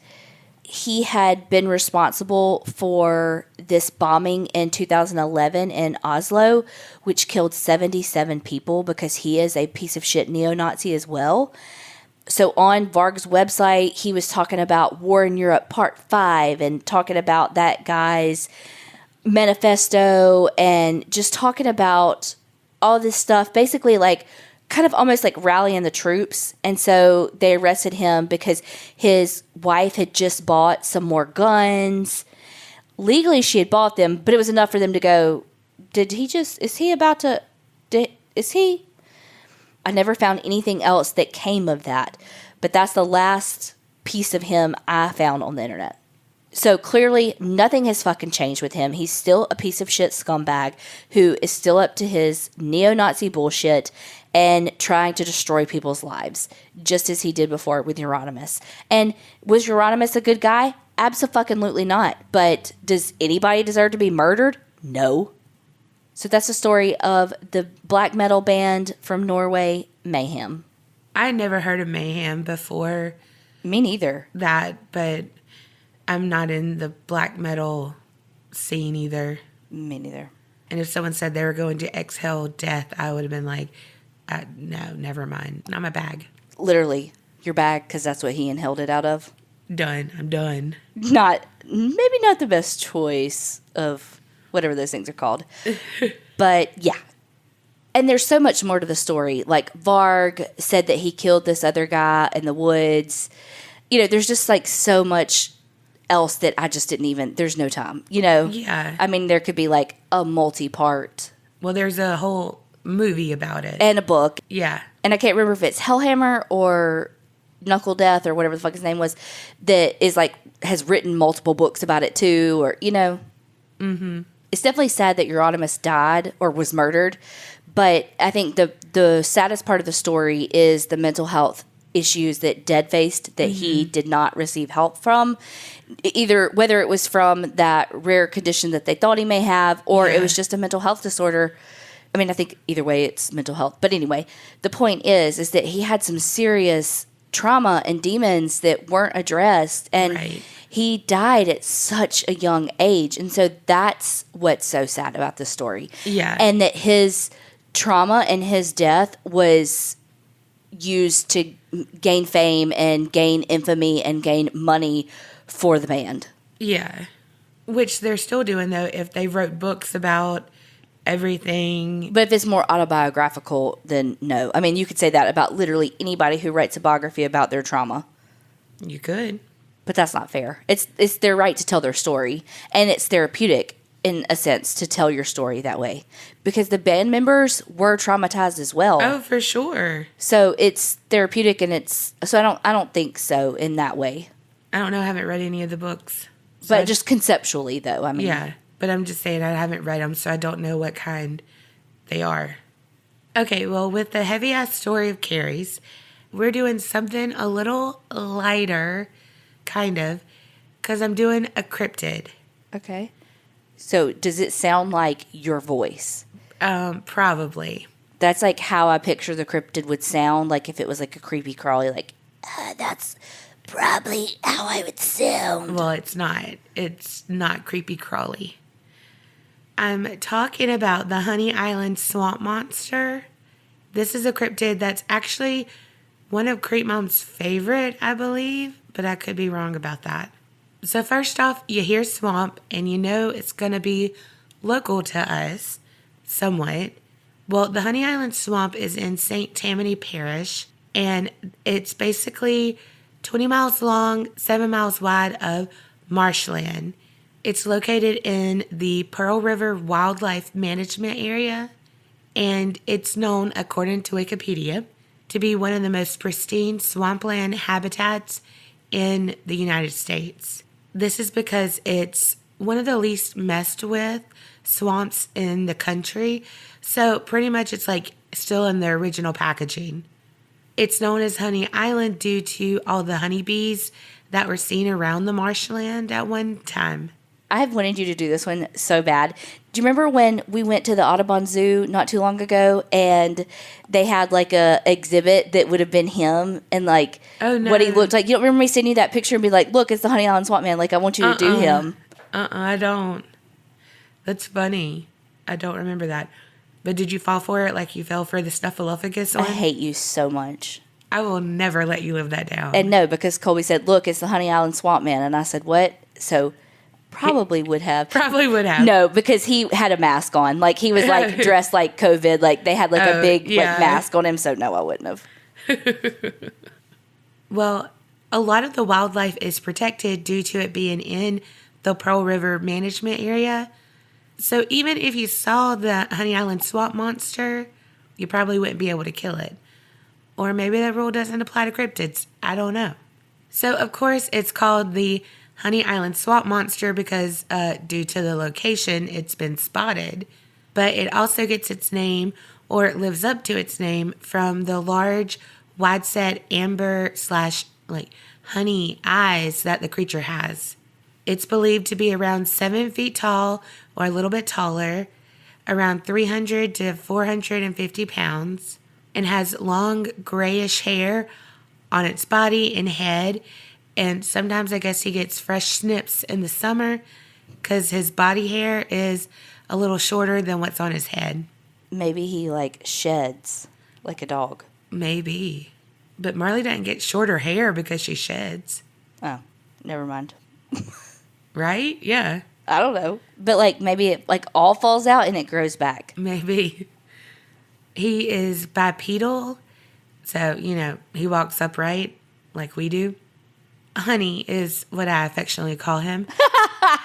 he had been responsible for this bombing in 2011 in Oslo, which killed 77 people, because he is a piece of shit neo-Nazi as well. So on Varg's website, he was talking about War in Europe Part 5 and talking about that guy's manifesto and just talking about all this stuff, basically like kind of almost like rallying the troops. And so they arrested him because his wife had just bought some more guns. Legally, she had bought them, but it was enough for them to go, I never found anything else that came of that. But that's the last piece of him I found on the internet. So clearly, nothing has fucking changed with him. He's still a piece of shit scumbag who is still up to his neo-Nazi bullshit and trying to destroy people's lives, just as he did before with Euronymous. And was Euronymous a good guy? Abso-fucking-lutely not. But does anybody deserve to be murdered? No. So that's the story of the black metal band from Norway, Mayhem. I never heard of Mayhem before. Me neither. That, but I'm not in the black metal scene either. Me neither. And if someone said they were going to exhale death, I would have been like, no, never mind. Not my bag. Literally, your bag, because that's what he inhaled it out of. Done. I'm done. Maybe not the best choice of whatever those things are called. But yeah. And there's so much more to the story. Like Varg said that he killed this other guy in the woods. You know, there's just like so much else that I just didn't even, there's no time, you know? Yeah. I mean, there could be like a multi-part. Well, there's a whole movie about it. And a book. Yeah. And I can't remember if it's Hellhammer or Knuckle Death or whatever the fuck his name was, that is like, has written multiple books about it too, or, you know. Mm-hmm. It's definitely sad that Euronymous died or was murdered, but I think the saddest part of the story is the mental health issues that Dead faced that he did not receive help from, either whether it was from that rare condition that they thought he may have, or it was just a mental health disorder. I mean, I think either way it's mental health. But anyway, the point is that he had some serious trauma and demons that weren't addressed, and he died at such a young age. And so that's what's so sad about this story. Yeah. And that his trauma and his death was used to gain fame and gain infamy and gain money for the band. Yeah. Which they're still doing, though, if they wrote books about everything. But if it's more autobiographical, then no. I mean, you could say that about literally anybody who writes a biography about their trauma. You could. But that's not fair. It's their right to tell their story, and it's therapeutic in a sense to tell your story that way, because the band members were traumatized as well. Oh, for sure. So it's therapeutic, and I don't think so in that way. I don't know. I haven't read any of the books. So But just conceptually, though, I mean. Yeah, but I'm just saying I haven't read them, so I don't know what kind they are. Okay, well, with the heavy-ass story of Kerris, we're doing something a little lighter, kind of, because I'm doing a cryptid. Okay. So does it sound like your voice? Probably. That's like how I picture the cryptid would sound, like if it was like a creepy crawly, like, that's probably how I would sound. Well, it's not. It's not creepy crawly. I'm talking about the Honey Island swamp monster. This is a cryptid that's actually one of Creep Mom's favorite, I believe, but I could be wrong about that. So first off, you hear swamp and you know it's going to be local to us somewhat. Well, the Honey Island swamp is in St. Tammany Parish, and it's basically 20 miles long, 7 miles wide of marshland. It's located in the Pearl River Wildlife Management Area, and it's known, according to Wikipedia, to be one of the most pristine swampland habitats in the United States. This is because it's one of the least messed with swamps in the country, so pretty much it's like still in their original packaging. It's known as Honey Island due to all the honeybees that were seen around the marshland at one time. I have wanted you to do this one so bad. Do you remember when we went to the Audubon Zoo not too long ago and they had like a exhibit that would have been him and like what he looked like? You don't remember me sending you that picture and be like, look, it's the Honey Island Swamp Man. Like, I want you to do him. I don't. That's funny. I don't remember that. But did you fall for it like you fell for the Snuffleupagus one? I hate you so much. I will never let you live that down. And no, because Colby said, look, it's the Honey Island Swamp Man. And I said, what? So probably would have. Probably would have. No, because he had a mask on. Like, he was, like, dressed like COVID. Like, they had, like, a big like mask on him. So, no, I wouldn't have. Well, a lot of the wildlife is protected due to it being in the Pearl River Management Area. So even if you saw the Honey Island Swamp Monster, you probably wouldn't be able to kill it. Or maybe that rule doesn't apply to cryptids. I don't know. So, of course, it's called the Honey Island Swamp Monster because due to the location, it's been spotted. But it also gets its name, or it lives up to its name, from the large, wide-set amber / honey eyes that the creature has. It's believed to be around 7 feet tall or a little bit taller, around 300 to 450 pounds, and has long grayish hair on its body and head. And sometimes I guess he gets fresh snips in the summer because his body hair is a little shorter than what's on his head. Maybe he, like, sheds like a dog. Maybe. But Marley doesn't get shorter hair because she sheds. Oh, never mind. Right? Yeah. I don't know. But, like, maybe it, like, all falls out and it grows back. Maybe. He is bipedal. So, he walks upright like we do. Honey is what I affectionately call him.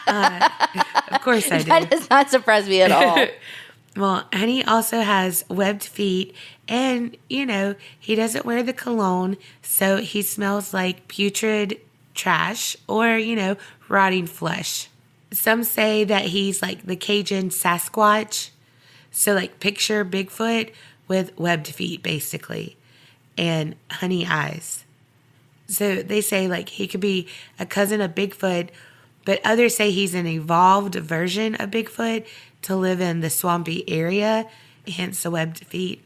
Of course I do. That does not surprise me at all. Well, Honey also has webbed feet, and, he doesn't wear the cologne, so he smells like putrid trash or, rotting flesh. Some say that he's like the Cajun Sasquatch. So, like, picture Bigfoot with webbed feet, basically, and honey eyes. So they say, like, he could be a cousin of Bigfoot, but others say he's an evolved version of Bigfoot to live in the swampy area, hence the webbed feet.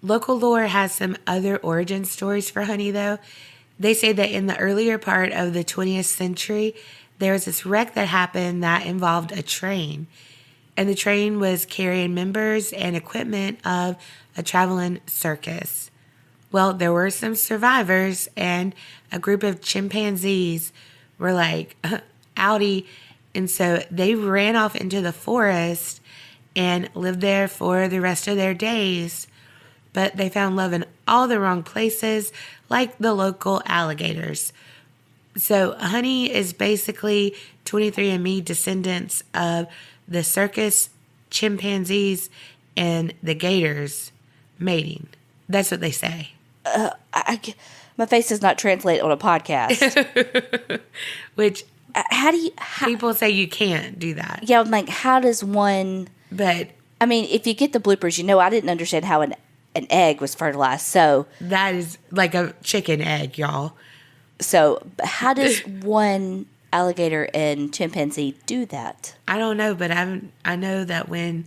Local lore has some other origin stories for Honey, though. They say that in the earlier part of the 20th century, there was this wreck that happened that involved a train. And the train was carrying members and equipment of a traveling circus. Well, there were some survivors, and a group of chimpanzees were like, outie. And so they ran off into the forest and lived there for the rest of their days. But they found love in all the wrong places, like the local alligators. So Honey is basically 23andMe descendants of the circus, chimpanzees, and the gators mating. That's what they say. My face does not translate on a podcast. Which how do you... people say you can't do that. Yeah, I'm like, how does one... But... I mean, if you get the bloopers, I didn't understand how an egg was fertilized, so... That is like a chicken egg, y'all. So, how does one alligator and chimpanzee do that? I don't know, but I know that when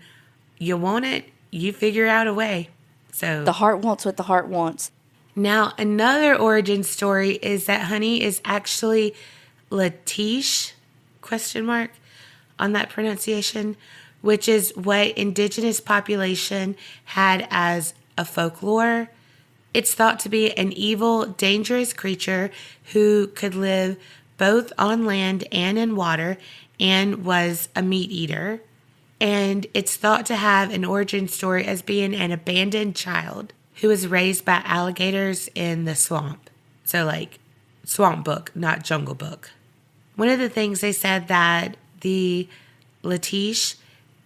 you want it, you figure out a way. So the heart wants what the heart wants. Now, another origin story is that Honey is actually Latish, ? On that pronunciation, which is what indigenous population had as a folklore. It's thought to be an evil, dangerous creature who could live both on land and in water and was a meat eater. And it's thought to have an origin story as being an abandoned child who was raised by alligators in the swamp. So like Swamp Book, not Jungle Book. One of the things they said that the Latish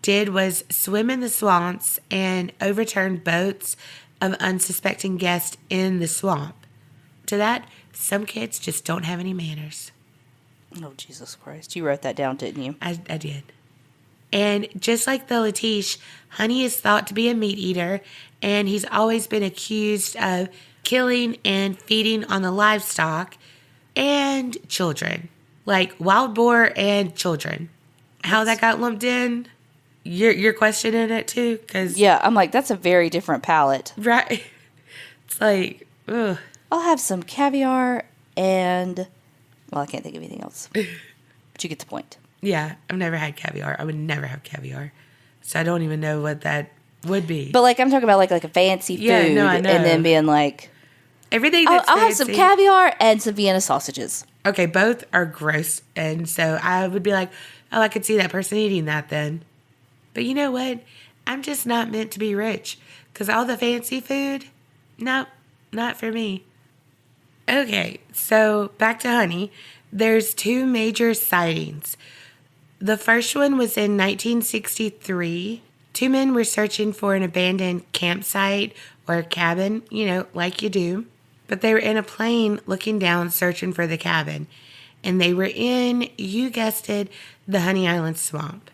did was swim in the swamps and overturn boats of unsuspecting guests in the swamp. To that, some kids just don't have any manners. Oh, Jesus Christ. You wrote that down, didn't you? I did. And just like the Latish, Honey is thought to be a meat eater, and he's always been accused of killing and feeding on the livestock and children. Like wild boar and children. How that got lumped in, you're questioning it too? Yeah, I'm like, that's a very different palate. Right. It's like, ugh. I'll have some caviar and, well, I can't think of anything else. But you get the point. Yeah, I've never had caviar. I would never have caviar. So I don't even know what that would be. But, like, I'm talking about, like a fancy food. Yeah, no, I know. And then being like... Everything that's I'll have some fancy. caviar and some Vienna sausages. Okay, both are gross. And so I would be like, oh, I could see that person eating that then. But you know what? I'm just not meant to be rich. Because all the fancy food, nope, not for me. Okay, so back to honey. There's 2 major sightings. The first one was in 1963. 2 men were searching for an abandoned campsite or cabin, like you do. But they were in a plane looking down, searching for the cabin. And they were in, you guessed it, the Honey Island swamp.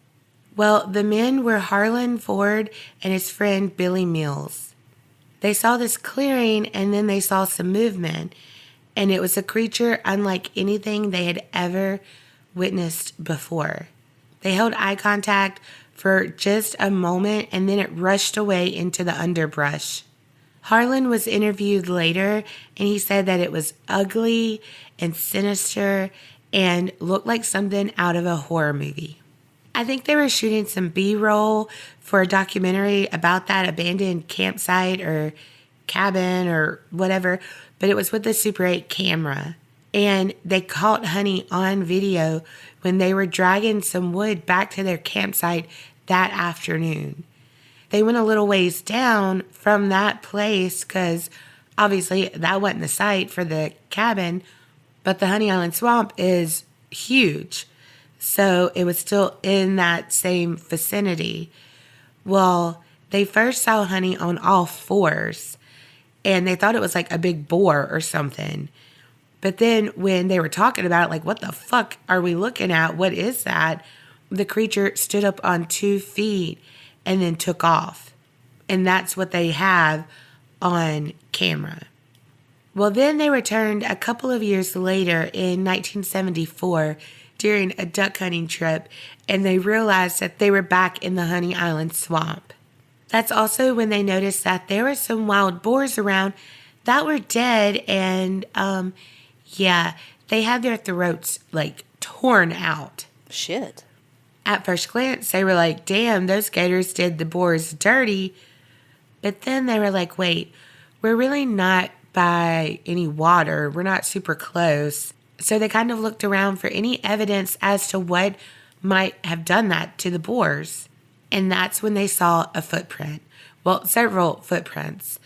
Well, the men were Harlan Ford and his friend Billy Mills. They saw this clearing and then they saw some movement. And it was a creature unlike anything they had ever witnessed before. They held eye contact for just a moment and then it rushed away into the underbrush. Harlan was interviewed later and he said that it was ugly and sinister and looked like something out of a horror movie. I think they were shooting some B-roll for a documentary about that abandoned campsite or cabin or whatever, but it was with the Super 8 camera. And they caught Honey on video when they were dragging some wood back to their campsite that afternoon. They went a little ways down from that place because obviously that wasn't the site for the cabin, but the Honey Island Swamp is huge. So it was still in that same vicinity. Well, they first saw Honey on all 4s and they thought it was like a big boar or something. But then when they were talking about it, like, what the fuck are we looking at? What is that? The creature stood up on 2 feet and then took off. And that's what they have on camera. Well, then they returned a couple of years later in 1974 during a duck hunting trip, and they realized that they were back in the Honey Island swamp. That's also when they noticed that there were some wild boars around that were dead, and they had their throats like torn out. Shit. At first glance, they were like, damn, those gators did the boars dirty. But then they were like, wait, we're really not by any water. We're not super close. So they kind of looked around for any evidence as to what might have done that to the boars. And that's when they saw a footprint. Well, several footprints.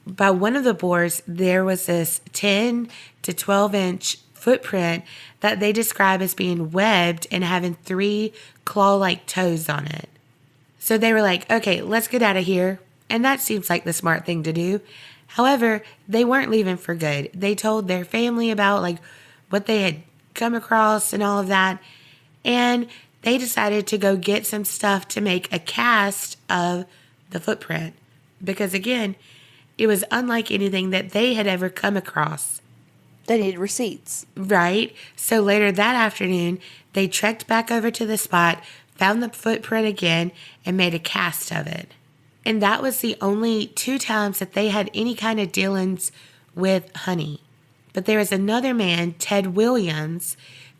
By one of the boars, there was this 10 to 12 inch footprint that they describe as being webbed and having 3 claw-like toes on it. So they were like, okay, let's get out of here. And that seems like the smart thing to do. However, they weren't leaving for good. They told their family about like what they had come across and all of that. And they decided to go get some stuff to make a cast of the footprint. Because again, it was unlike anything that they had ever come across. They needed receipts. Right. So later that afternoon, they trekked back over to the spot, found the footprint again, and made a cast of it. And that was the only 2 times that they had any kind of dealings with Honey. But there was another man, Ted Williams,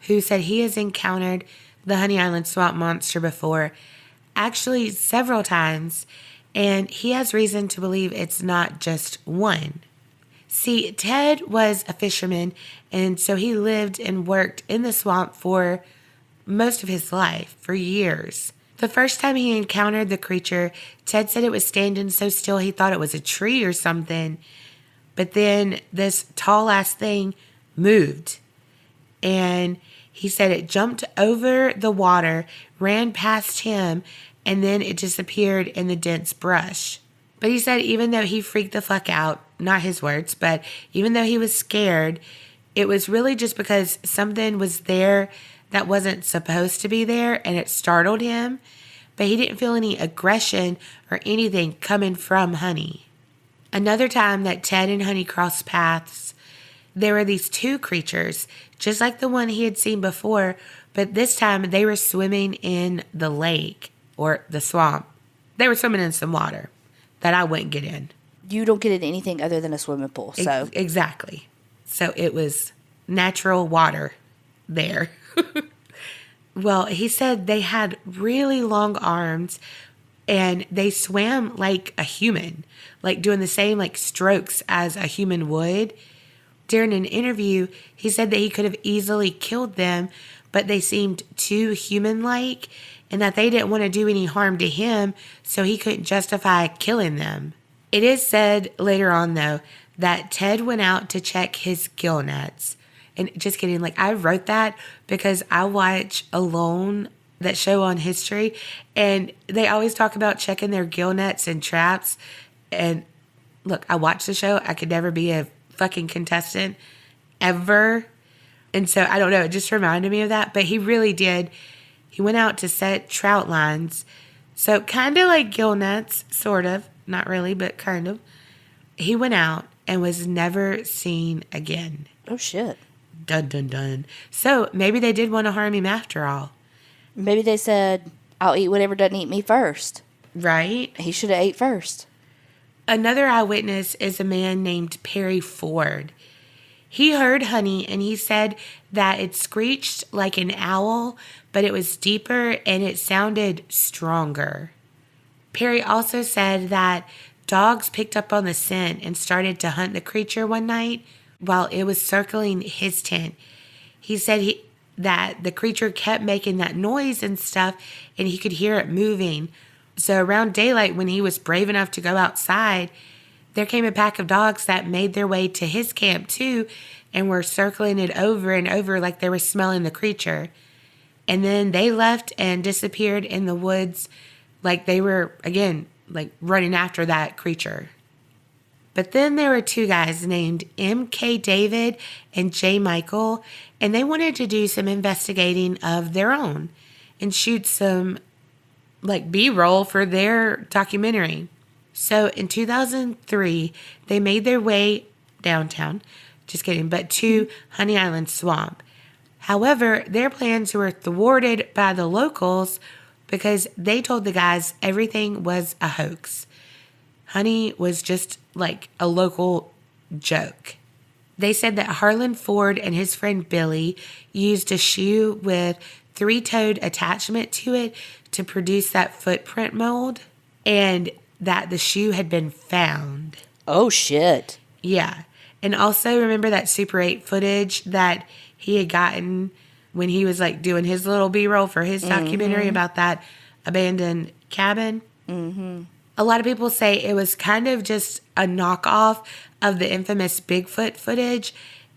who said he has encountered the Honey Island swamp monster before, actually several times, and he has reason to believe it's not just one. See, Ted was a fisherman, and so he lived and worked in the swamp for most of his life, for years. The first time he encountered the creature, Ted said it was standing so still he thought it was a tree or something. But then this tall-ass thing moved. And he said it jumped over the water, ran past him, and then it disappeared in the dense brush. But he said even though he freaked the fuck out, not his words, but even though he was scared, it was really just because something was there that wasn't supposed to be there and it startled him. But he didn't feel any aggression or anything coming from Honey. Another time that Ted and Honey crossed paths, there were these 2 creatures, just like the one he had seen before, but this time they were swimming in the lake or the swamp. They were swimming in some water that I wouldn't get in. You don't get in anything other than a swimming pool, so. Exactly. So it was natural water there. Well, he said they had really long arms and they swam like a human, like doing the same like strokes as a human would. During an interview, he said that he could have easily killed them, but they seemed too human-like and that they didn't want to do any harm to him, so he couldn't justify killing them. It is said later on, though, that Ted went out to check his gill nets. And just kidding, like I wrote that because I watch Alone, that show on History, and they always talk about checking their gill nets and traps. And look, I watched the show. I could never be a fucking contestant ever. And so I don't know, it just reminded me of that. But he really did. He went out to set trout lines. So kind of like gill nets, sort of. Not really, but kind of. He went out and was never seen again. Oh, shit. Dun, dun, dun. So maybe they did want to harm him after all. Maybe they said, I'll eat whatever doesn't eat me first. Right? He should have ate first. Another eyewitness is a man named Perry Ford. He heard honey, and he said that it screeched like an owl, but it was deeper and it sounded stronger. Perry also said that dogs picked up on the scent and started to hunt the creature one night while it was circling his tent. He said that the creature kept making that noise and stuff, and he could hear it moving. So around daylight, when he was brave enough to go outside, there came a pack of dogs that made their way to his camp too and were circling it over and over like they were smelling the creature. And then they left and disappeared in the woods like they were, again, like running after that creature. But then there were two guys named M.K. David and J. Michael, and they wanted to do some investigating of their own and shoot some like B-roll for their documentary. So in 2003, they made their way downtown, just kidding, but to Honey Island Swamp. However, their plans were thwarted by the locals because they told the guys everything was a hoax. Honey was just like a local joke. They said that Harlan Ford and his friend Billy used a shoe with 3-toed attachment to it to produce that footprint mold, and that the shoe had been found. Oh, shit. Yeah. And also remember that Super 8 footage that he had gotten when he was like doing his little B-roll for his documentary about that abandoned cabin? Mm-hmm. A lot of people say it was kind of just a knockoff of the infamous Bigfoot footage,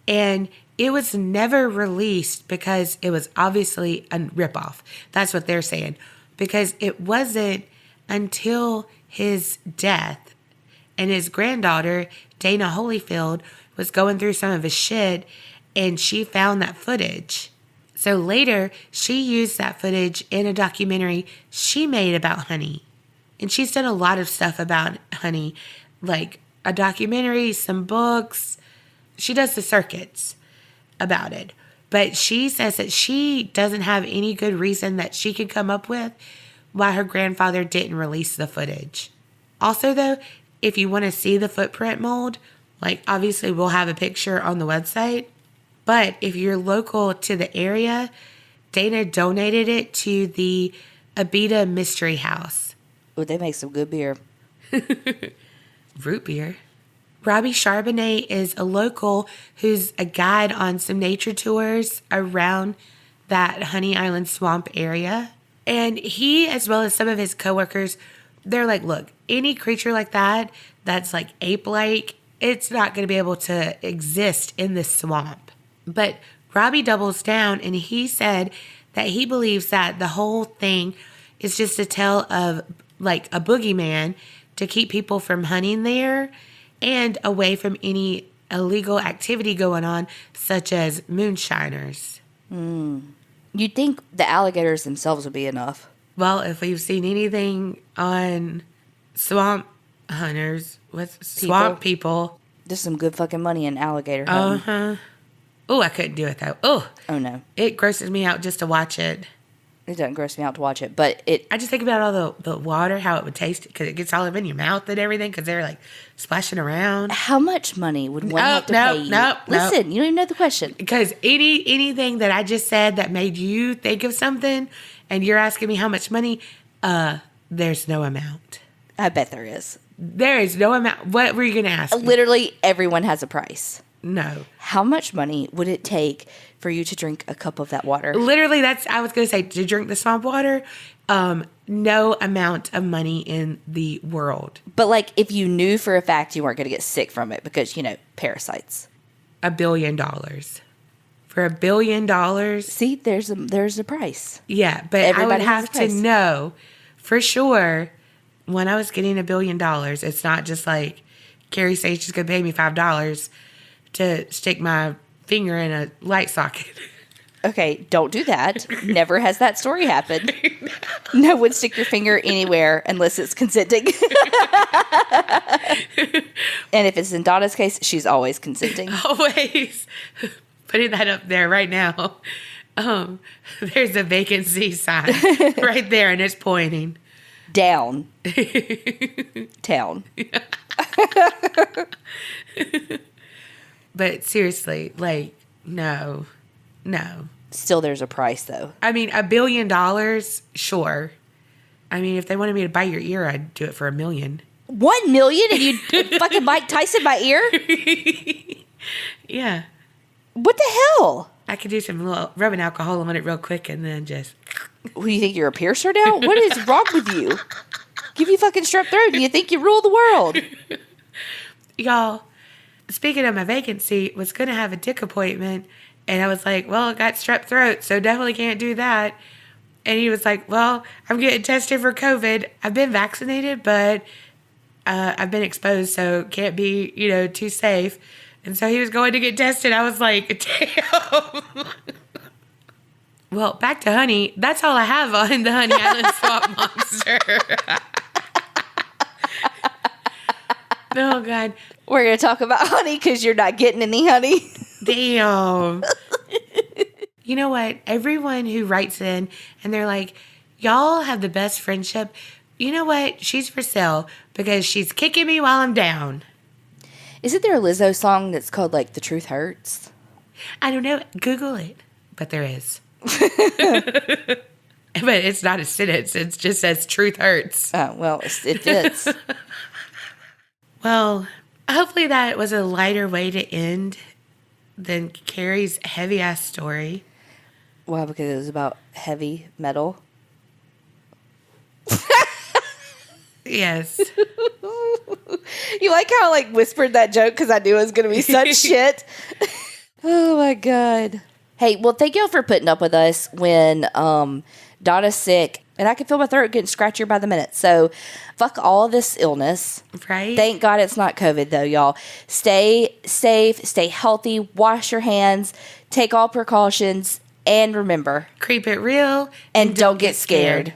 and it was never released because it was obviously a ripoff. That's what they're saying. Because it wasn't until his death and his granddaughter, Dana Holyfield, was going through some of his shit, and she found that footage. So later, she used that footage in a documentary she made about Honey. And she's done a lot of stuff about Honey, like a documentary, some books. She does the circuits about it. But she says that she doesn't have any good reason that she could come up with why her grandfather didn't release the footage. Also, though, if you want to see the footprint mold, like obviously we'll have a picture on the website. But if you're local to the area, Dana donated it to the Abita Mystery House. Oh, they make some good beer. Root beer. Robbie Charbonnet is a local who's a guide on some nature tours around that Honey Island Swamp area. And he, as well as some of his coworkers, they're like, look, any creature like that that's like ape-like, it's not going to be able to exist in this swamp. But Robbie doubles down, and he said that he believes that the whole thing is just a tale of like a boogeyman to keep people from hunting there and away from any illegal activity going on, such as moonshiners. You'd think the alligators themselves would be enough. Well, if we've seen anything on swamp hunters, swamp people. There's some good fucking money in alligator hunting. Uh-huh. Oh, I couldn't do it, though. Oh, no. It grosses me out just to watch it. It doesn't gross me out to watch it, but I just think about all the water, how it would taste, because it gets all up in your mouth and everything, because they're like splashing around. How much money would one have to pay you? Listen, you don't even know the question. Because anything that I just said that made you think of something, and you're asking me how much money, There's no amount. I bet there is. There is no amount. What were you going to ask me? Literally everyone has a price. No. How much money would it take for you to drink a cup of that water? Literally, I was going to say, to drink the swamp water, no amount of money in the world. But like, if you knew for a fact you weren't going to get sick from it because, parasites. $1 billion. For $1 billion. See, there's a price. Yeah, but Everybody I has would a have to price. know for sure when I was getting $1 billion, it's not just like Kerris says she's going to pay me $5 to stick my finger in a light socket. Okay, don't do that. Never has that story happened. No one stick your finger anywhere unless it's consenting. And if it's in Donna's case, she's always consenting. Always. Putting that up there right now. There's a vacancy sign right there, and it's pointing. Down. Town. But seriously, like, no. Still, there's a price, though. I mean, $1 billion, sure. I mean, if they wanted me to bite your ear, I'd do it for $1 million. 1 million and you fucking Mike Tyson my ear? Yeah. What the hell? I could do some little rubbing alcohol on it real quick and then just... Who, you think you're a piercer now? What is wrong with you? Give you fucking strep throat and you think you rule the world. Y'all, speaking of my vacancy, was going to have a dick appointment. And I was like, well, I got strep throat, so definitely can't do that. And he was like, well, I'm getting tested for COVID. I've been vaccinated, but I've been exposed, so can't be, too safe. And so he was going to get tested. I was like, damn. Well, back to honey. That's all I have on the Honey Island Swamp Monster. Oh, God. We're going to talk about honey because you're not getting any honey. Damn. You know what? Everyone who writes in and they're like, y'all have the best friendship. You know what? She's for sale because she's kicking me while I'm down. Isn't there a Lizzo song that's called, like, The Truth Hurts? I don't know. Google it. But there is. But it's not a sentence. It just says truth hurts. Oh, well, it fits. Well, hopefully that was a lighter way to end than Carrie's heavy-ass story. Well, because it was about heavy metal. Yes. You like how I, like, whispered that joke because I knew it was going to be such shit? Oh, my God. Hey, well, thank y'all for putting up with us when Donna's sick. And I can feel my throat getting scratchier by the minute. So, fuck all this illness. Right? Thank God it's not COVID, though, y'all. Stay safe. Stay healthy. Wash your hands. Take all precautions. And remember. Keep it real. And don't get scared.